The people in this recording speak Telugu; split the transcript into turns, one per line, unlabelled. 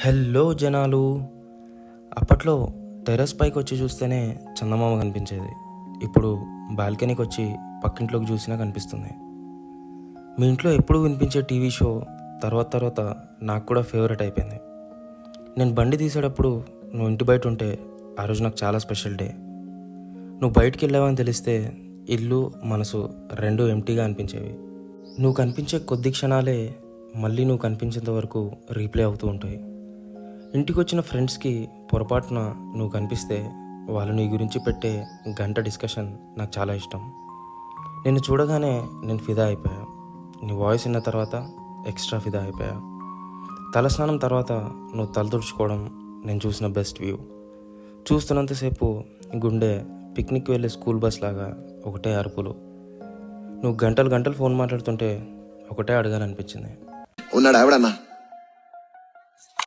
హలో జనాలు. అప్పట్లో టెర్రస్ పైకి వచ్చి చూస్తేనే చందమామ కనిపించేది. ఇప్పుడు బాల్కనీకి వచ్చి పక్కింట్లోకి చూసినా కనిపిస్తుంది. మీ ఇంట్లో ఎప్పుడు వినిపించే టీవీ షో తర్వాత నాకు కూడా ఫేవరెట్ అయిపోయింది. నేను బండి తీసేటప్పుడు నువ్వు ఇంటి బయట ఉంటే ఆ రోజు నాకు చాలా స్పెషల్ డే. నువ్వు బయటికి వెళ్ళావని తెలిస్తే ఇల్లు మనసు రెండు ఎంటీగా అనిపించేవి. నువ్వు కనిపించే కొద్ది క్షణాలే మళ్ళీ నువ్వు కనిపించేంత వరకు రీప్లే అవుతూ ఉంటాయి. ఇంటికి వచ్చిన ఫ్రెండ్స్కి పొరపాటున నువ్వు కనిపిస్తే వాళ్ళు నీ గురించి పెట్టే గంట డిస్కషన్ నాకు చాలా ఇష్టం. నిన్ను చూడగానే నేను ఫిదా అయిపోయా. నీ వాయిస్ విన్న తర్వాత ఎక్స్ట్రా ఫిదా అయిపోయా. తలస్నానం తర్వాత నువ్వు తల తుడుచుకోవడం నేను చూసిన బెస్ట్ వ్యూ. చూస్తున్నంతసేపు గుండె పిక్నిక్ వెళ్ళే స్కూల్ బస్ లాగా ఒకటే అరుపులు. నువ్వు గంటలు ఫోన్ మాట్లాడుతుంటే ఒకటే అడగాలనిపించింది.
ఉన్నాడా ఎవడన్నా?